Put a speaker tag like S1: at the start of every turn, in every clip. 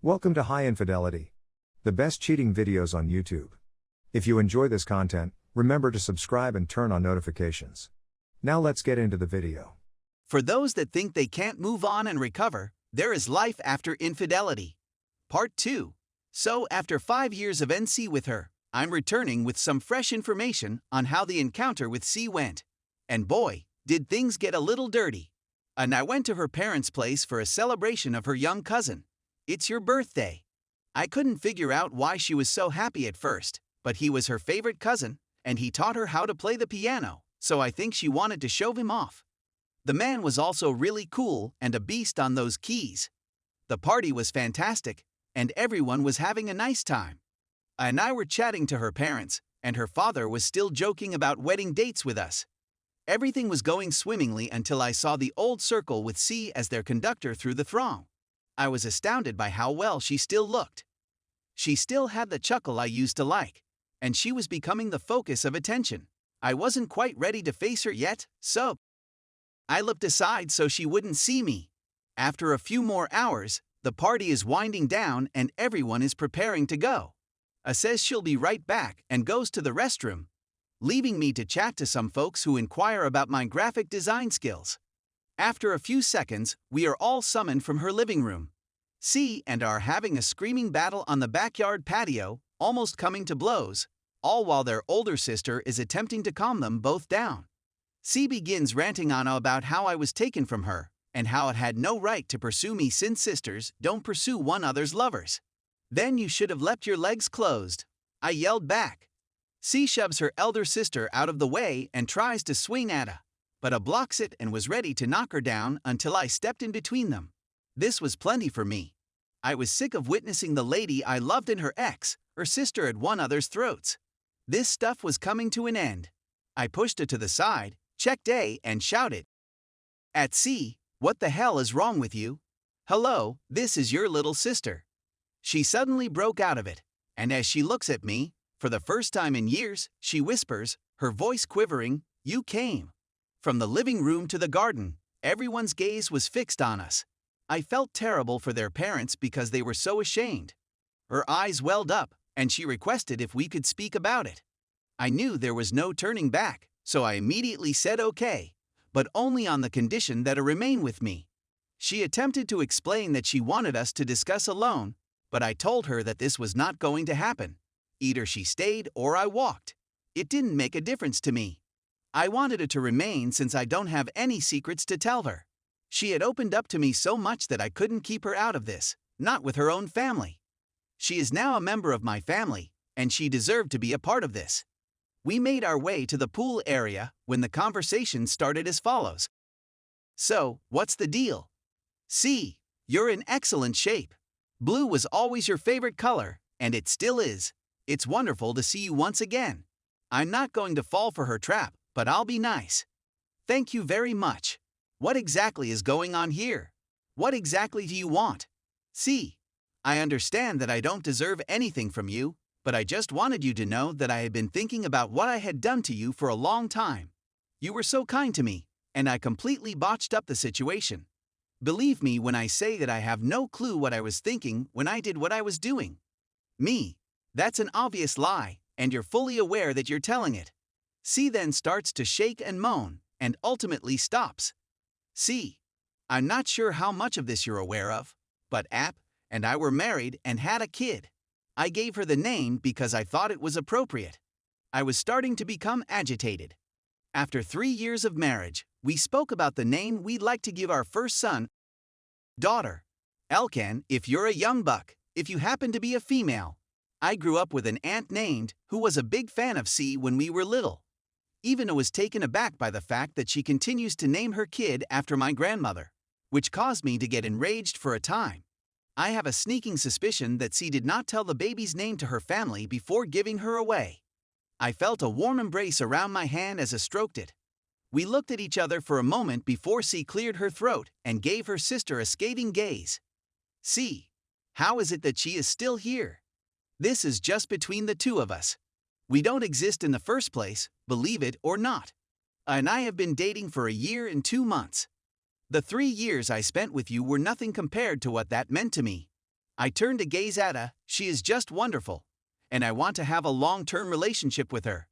S1: Welcome to High Infidelity, the best cheating videos on YouTube. If you enjoy this content, remember to subscribe and turn on notifications. Now let's get into the video.
S2: For those that think they can't move on and recover, there is life after infidelity. Part 2. So, after 5 years of NC with her, I'm returning with some fresh information on how the encounter with C went. And boy, did things get a little dirty. And I went to her parents' place for a celebration of her young cousin. It's your birthday. I couldn't figure out why she was so happy at first, but he was her favorite cousin, and he taught her how to play the piano, so I think she wanted to show him off. The man was also really cool and a beast on those keys. The party was fantastic, and everyone was having a nice time. And I were chatting to her parents, and her father was still joking about wedding dates with us. Everything was going swimmingly until I saw the old circle with C as their conductor through the throng. I was astounded by how well she still looked. She still had the chuckle I used to like, and she was becoming the focus of attention. I wasn't quite ready to face her yet, so I looked aside so she wouldn't see me. After a few more hours, the party is winding down and everyone is preparing to go. A says she'll be right back and goes to the restroom, leaving me to chat to some folks who inquire about my graphic design skills. After a few seconds, we are all summoned from her living room. C and are having a screaming battle on the backyard patio, almost coming to blows, all while their older sister is attempting to calm them both down. C begins ranting on about how I was taken from her, and how it had no right to pursue me since sisters don't pursue one another's lovers. Then you should have left your legs closed, I yelled back. C shoves her elder sister out of the way and tries to swing at her, but I blocks it and was ready to knock her down until I stepped in between them. This was plenty for me. I was sick of witnessing the lady I loved and her ex, her sister at one another's throats. This stuff was coming to an end. I pushed her to the side, checked A, and shouted at C, "What the hell is wrong with you? Hello, this is your little sister." She suddenly broke out of it, and as she looks at me, for the first time in years, she whispers, her voice quivering, "You came." From the living room to the garden, everyone's gaze was fixed on us. I felt terrible for their parents because they were so ashamed. Her eyes welled up, and she requested if we could speak about it. I knew there was no turning back, so I immediately said okay, but only on the condition that it remain with me. She attempted to explain that she wanted us to discuss alone, but I told her that this was not going to happen. Either she stayed or I walked. It didn't make a difference to me. I wanted it to remain since I don't have any secrets to tell her. She had opened up to me so much that I couldn't keep her out of this, not with her own family. She is now a member of my family, and she deserved to be a part of this. We made our way to the pool area when the conversation started as follows. "So, what's the deal? C, you're in excellent shape. Blue was always your favorite color, and it still is. It's wonderful to see you once again. I'm not going to fall for her trap, but I'll be nice. Thank you very much. What exactly is going on here? What exactly do you want? C, I understand that I don't deserve anything from you, but I just wanted you to know that I had been thinking about what I had done to you for a long time. You were so kind to me, and I completely botched up the situation. Believe me when I say that I have no clue what I was thinking when I did what I was doing. Me, that's an obvious lie, and you're fully aware that you're telling it." C then starts to shake and moan, and ultimately stops. C, I'm not sure how much of this you're aware of, but App and I were married and had a kid. I gave her the name because I thought it was appropriate. I was starting to become agitated. After 3 years of marriage, we spoke about the name we'd like to give our first son, daughter. Elkan, if you're a young buck, if you happen to be a female. I grew up with an aunt named, who was a big fan of C when we were little. Even was taken aback by the fact that she continues to name her kid after my grandmother, which caused me to get enraged for a time. I have a sneaking suspicion that C did not tell the baby's name to her family before giving her away. I felt a warm embrace around my hand as I stroked it. We looked at each other for a moment before C cleared her throat and gave her sister a scathing gaze. C, how is it that she is still here? This is just between the two of us. We don't exist in the first place, believe it or not. And I have been dating for a year and 2 months. The 3 years I spent with you were nothing compared to what that meant to me. I turn to gaze at her, she is just wonderful. And I want to have a long-term relationship with her.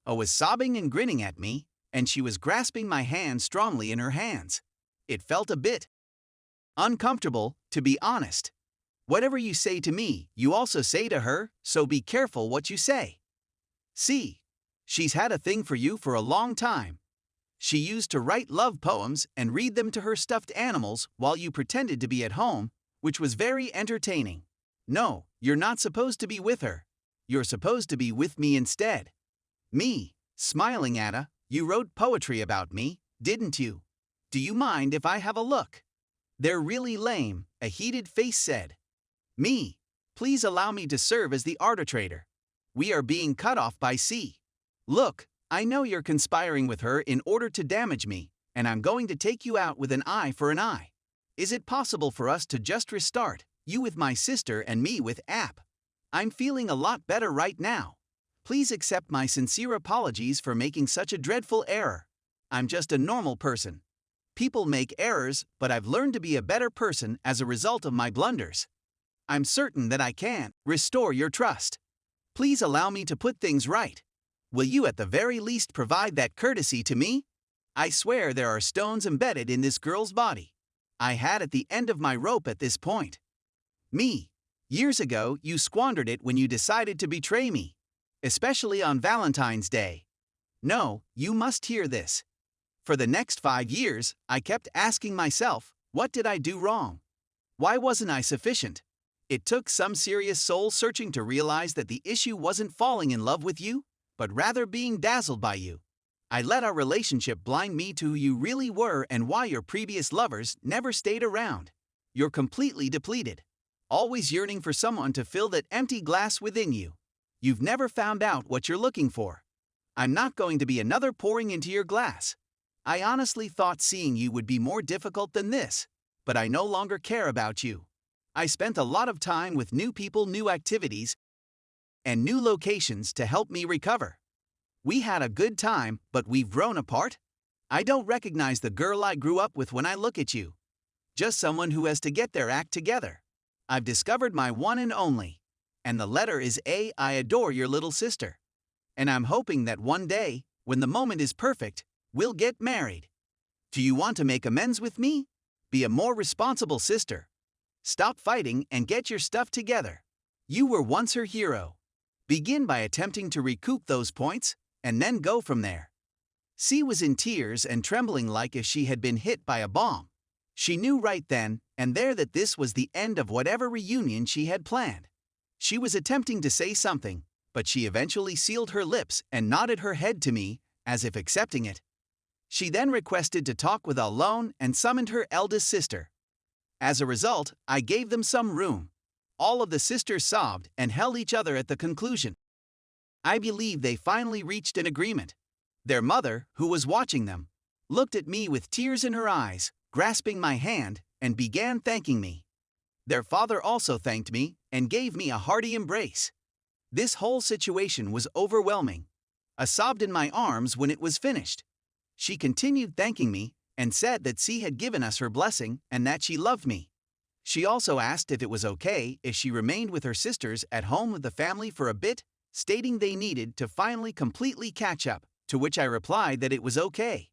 S2: I was sobbing and grinning at me, and she was grasping my hand strongly in her hands. It felt a bit uncomfortable, to be honest. Whatever you say to me, you also say to her, so be careful what you say. See, she's had a thing for you for a long time. She used to write love poems and read them to her stuffed animals while you pretended to be at home, which was very entertaining. No, you're not supposed to be with her. You're supposed to be with me instead. Me, smiling at her, you wrote poetry about me, didn't you? Do you mind if I have a look? They're really lame, a heated face said. Me, please allow me to serve as the arbitrator. We are being cut off by C. Look, I know you're conspiring with her in order to damage me, and I'm going to take you out with an eye for an eye. Is it possible for us to just restart, you with my sister and me with App? I'm feeling a lot better right now. Please accept my sincere apologies for making such a dreadful error. I'm just a normal person. People make errors, but I've learned to be a better person as a result of my blunders. I'm certain that I can restore your trust. Please allow me to put things right. Will you at the very least provide that courtesy to me? I swear there are stones embedded in this girl's body. I had at the end of my rope at this point. Me. Years ago, you squandered it when you decided to betray me. Especially on Valentine's Day. No, you must hear this. For the next 5 years, I kept asking myself, what did I do wrong? Why wasn't I sufficient? It took some serious soul searching to realize that the issue wasn't falling in love with you, but rather being dazzled by you. I let our relationship blind me to who you really were and why your previous lovers never stayed around. You're completely depleted. Always yearning for someone to fill that empty glass within you. You've never found out what you're looking for. I'm not going to be another pouring into your glass. I honestly thought seeing you would be more difficult than this, but I no longer care about you. I spent a lot of time with new people, new activities, and new locations to help me recover. We had a good time, but we've grown apart. I don't recognize the girl I grew up with when I look at you. Just someone who has to get their act together. I've discovered my one and only. And the letter is A. I adore your little sister. And I'm hoping that one day, when the moment is perfect, we'll get married. Do you want to make amends with me? Be a more responsible sister. Stop fighting and get your stuff together. You were once her hero. Begin by attempting to recoup those points, and then go from there. C was in tears and trembling like if she had been hit by a bomb. She knew right then and there that this was the end of whatever reunion she had planned. She was attempting to say something, but she eventually sealed her lips and nodded her head to me, as if accepting it. She then requested to talk with alone and summoned her eldest sister. As a result, I gave them some room. All of the sisters sobbed and held each other at the conclusion. I believe they finally reached an agreement. Their mother, who was watching them, looked at me with tears in her eyes, grasping my hand, and began thanking me. Their father also thanked me and gave me a hearty embrace. This whole situation was overwhelming. I sobbed in my arms when it was finished. She continued thanking me and said that C had given us her blessing and that she loved me. She also asked if it was okay if she remained with her sisters at home with the family for a bit, stating they needed to finally completely catch up, to which I replied that it was okay.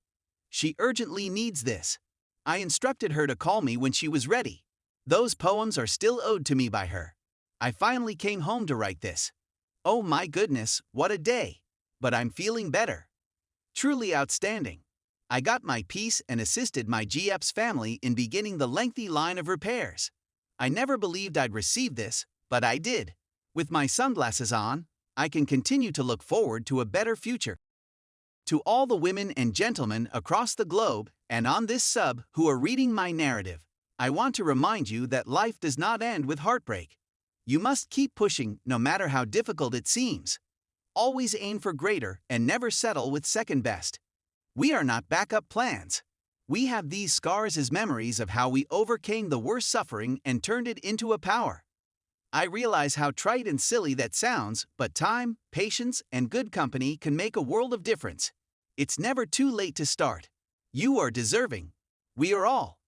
S2: She urgently needs this. I instructed her to call me when she was ready. Those poems are still owed to me by her. I finally came home to write this. Oh my goodness, what a day! But I'm feeling better. Truly outstanding. I got my peace and assisted my GF's family in beginning the lengthy line of repairs. I never believed I'd receive this, but I did. With my sunglasses on, I can continue to look forward to a better future. To all the women and gentlemen across the globe and on this sub who are reading my narrative, I want to remind you that life does not end with heartbreak. You must keep pushing no matter how difficult it seems. Always aim for greater and never settle with second best. We are not backup plans. We have these scars as memories of how we overcame the worst suffering and turned it into a power. I realize how trite and silly that sounds, but time, patience, and good company can make a world of difference. It's never too late to start. You are deserving. We are all.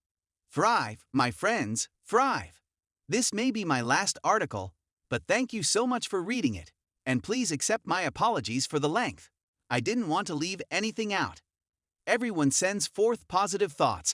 S2: Thrive, my friends, thrive. This may be my last article, but thank you so much for reading it, and please accept my apologies for the length. I didn't want to leave anything out. Everyone sends forth positive thoughts,